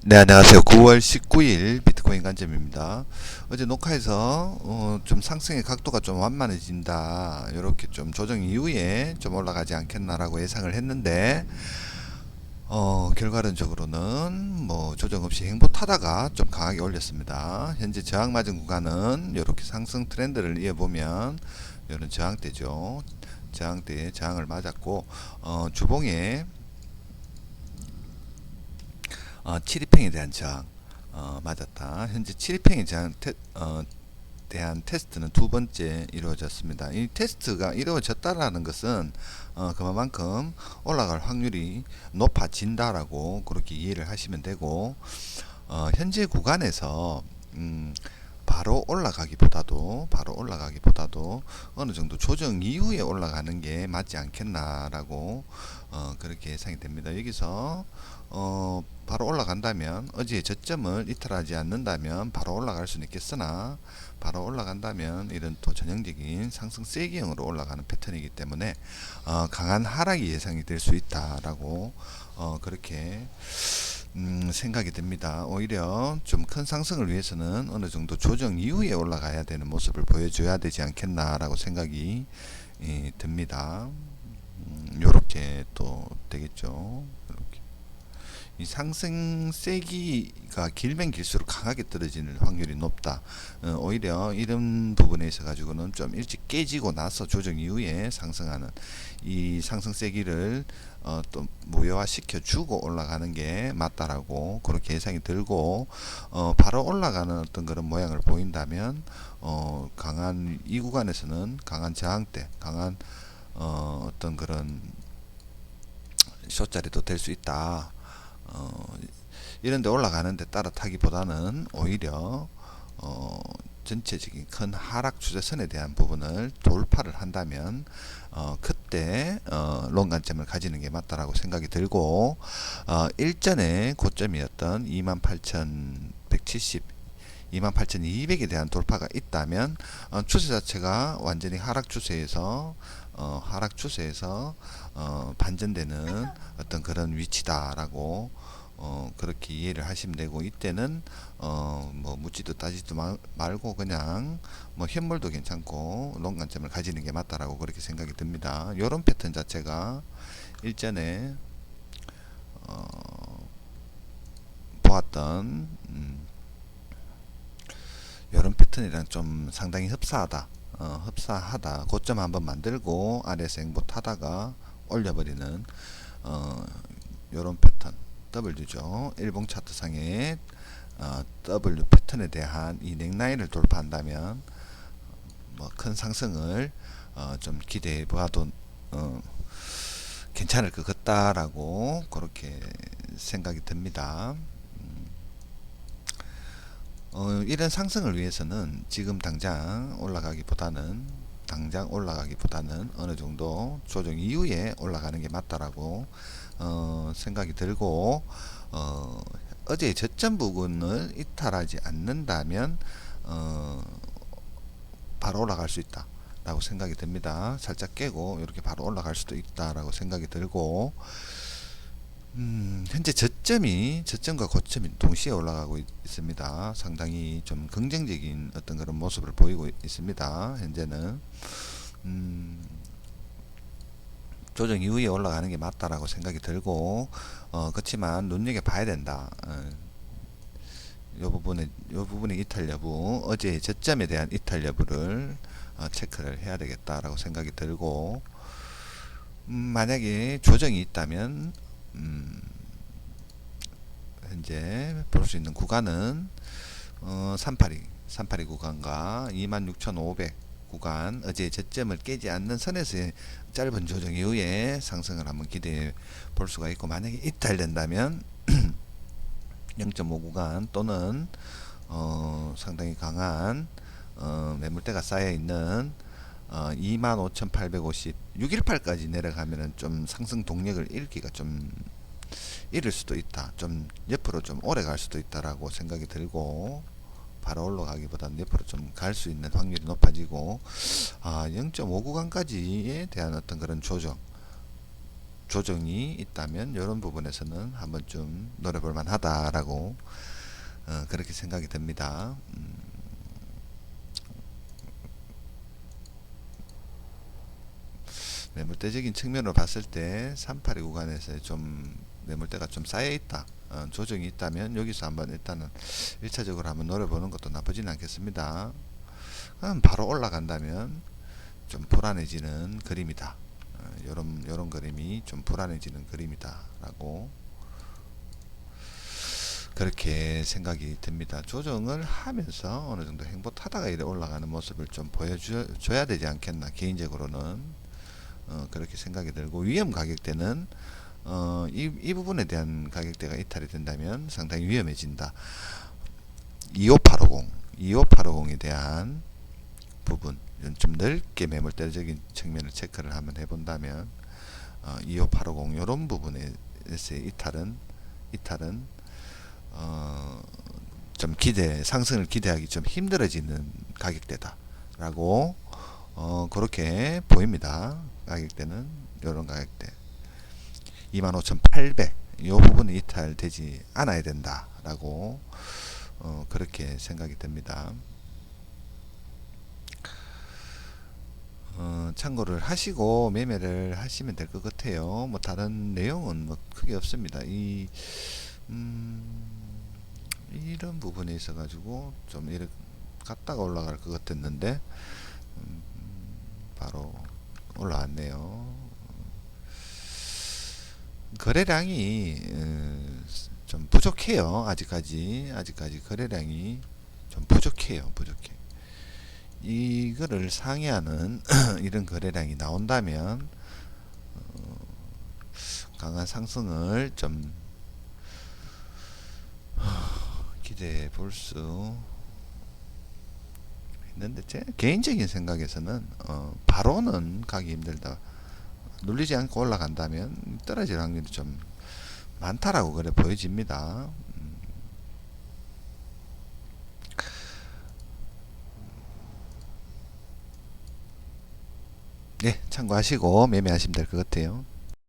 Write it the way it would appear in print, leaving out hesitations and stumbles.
네, 안녕하세요. 9월 19일 비트코인 관점입니다. 어제 녹화해서 좀 상승의 각도가 좀 완만해진다. 이렇게 좀 조정 이후에 좀 올라가지 않겠나라고 예상을 했는데 결과론적으로는 뭐 조정 없이 행보타다가 좀 강하게 올렸습니다. 현재 저항 맞은 구간은 이렇게 상승 트렌드를 이어보면 이런 저항대죠. 저항대에 저항을 맞았고 주봉에 7위평에 대한 저항 맞았다. 현재 7위평에 대한 테스트는 두 번째 이루어졌습니다. 이 테스트가 이루어졌다라는 것은 그만큼 올라갈 확률이 높아진다라고 그렇게 이해를 하시면 되고 현재 구간에서 바로 올라가기보다도 어느 정도 조정 이후에 올라가는 게 맞지 않겠나라고 그렇게 예상이 됩니다. 여기서 바로 올라간다면 어제의 저점을 이탈하지 않는다면 바로 올라갈 수는 있겠으나 바로 올라간다면 이런 또 전형적인 상승 세기형으로 올라가는 패턴이기 때문에 강한 하락이 예상이 될 수 있다라고 그렇게 생각이 듭니다. 오히려 좀 큰 상승을 위해서는 어느 정도 조정 이후에 올라가야 되는 모습을 보여줘야 되지 않겠나라고 생각이 듭니다. 요렇게 또 되겠죠. 이렇게. 이 상승 세기가 길면 길수록 강하게 떨어지는 확률이 높다. 오히려 이런 부분에 있어 가지고는 좀 일찍 깨지고 나서 조정 이후에 상승하는 이 상승 세기를 또 무효화시켜 주고 올라가는 게 맞다라고 그렇게 예상이 들고 바로 올라가는 어떤 그런 모양을 보인다면 강한 이 구간에서는 강한 저항대, 강한 어떤 그런 숏자리도 될 수 있다. 이런데 올라가는데 따라 타기보다는 오히려 전체적인 큰 하락 추세선에 대한 부분을 돌파를 한다면 그때 롱 관점을 가지는 게 맞다라고 생각이 들고 일전에 고점이었던 28,170 28,200에 대한 돌파가 있다면 추세 자체가 완전히 하락 추세에서 반전되는 어떤 그런 위치다라고 그렇게 이해를 하시면 되고 이때는 뭐 묻지도 따지도 말고 그냥 뭐 현물도 괜찮고 롱 관점을 가지는 게 맞다라고 그렇게 생각이 듭니다. 요런 패턴 자체가 일전에 보았던 이런 패턴이랑 좀 상당히 흡사하다. 고점 한번 만들고 아래에서 행보타다가 올려버리는 이런 패턴 W죠. 일봉 차트상의 W 패턴에 대한 이 넥라인을 돌파한다면 뭐 큰 상승을 좀 기대해 봐도 괜찮을 것 같다라고 그렇게 생각이 듭니다. 이런 상승을 위해서는 지금 당장 올라가기보다는 어느 정도 조정 이후에 올라가는 게 맞다라고 생각이 들고 어제의 저점 부분을 이탈하지 않는다면 바로 올라갈 수 있다 라고 생각이 듭니다. 살짝 깨고 이렇게 바로 올라갈 수도 있다라고 생각이 들고 현재 저점과 고점이 동시에 올라가고 있습니다. 상당히 좀 긍정적인 어떤 그런 모습을 보이고 있습니다. 현재는 조정 이후에 올라가는 게 맞다라고 생각이 들고 그렇지만 눈여겨봐야 된다. 요 부분의 이탈 여부, 어제의 저점에 대한 이탈 여부를 체크를 해야 되겠다라고 생각이 들고 만약에 조정이 있다면 현재 볼 수 있는 구간은 382 구간과 26,500 구간 어제 저점을 깨지 않는 선에서의 짧은 조정 이후에 상승을 한번 기대해 볼 수가 있고 만약에 이탈된다면 0.5 구간 또는 상당히 강한 매물대가 쌓여 있는 25,850 618까지 내려가면은 좀 상승 동력을 잃기가 좀 잃을 수도 있다. 좀 옆으로 좀 오래 갈 수도 있다라고 생각이 들고 바로 올라가기보다는 옆으로 좀 갈 수 있는 확률이 높아지고 0.5 구간까지에 대한 어떤 그런 조정 조정이 있다면 이런 부분에서는 한번 좀 노려볼 만하다라고 그렇게 생각이 듭니다. 매물대적인 측면으로 봤을 때 382 구간에서 좀 매물대가 좀 쌓여 있다. 조정이 있다면 여기서 한번 일단은 1차적으로 한번 노려보는 것도 나쁘진 않겠습니다. 그럼 바로 올라간다면 좀 불안해지는 그림이다. 요런 그림이 좀 불안해지는 그림이다 라고 그렇게 생각이 듭니다. 조정을 하면서 어느 정도 행보하다가 이래 올라가는 모습을 좀 보여줘야 되지 않겠나, 개인적으로는 그렇게 생각이 들고, 위험 가격대는 이 부분에 대한 가격대가 이탈이 된다면 상당히 위험해진다. 25850, 25850에 대한 부분 좀 넓게 매물대적인 측면을 체크를 한번 해본다면 25850 이런 부분에서의 이탈은 좀 상승을 기대하기 좀 힘들어지는 가격대다라고 그렇게 보입니다. 가격대는 이런 가격대 25,800 이 부분이 이탈되지 않아야 된다라고 그렇게 생각이 됩니다. 참고를 하시고 매매를 하시면 될 것 같아요. 뭐 다른 내용은 뭐 크게 없습니다. 이런 부분에 있어 가지고 좀 이렇게 갔다가 올라갈 것 같았는데 바로 올라왔네요. 거래량이 좀 부족해요. 아직까지 거래량이 좀 부족해요. 이거를 상회하는 이런 거래량이 나온다면 강한 상승을 좀 기대해 볼 수 있는데, 제 개인적인 생각에서는 바로는 가기 힘들다. 눌리지 않고 올라간다면 떨어질 확률이 좀 많다라고 그래 보여집니다. 네, 참고하시고 매매하시면 될 것 같아요.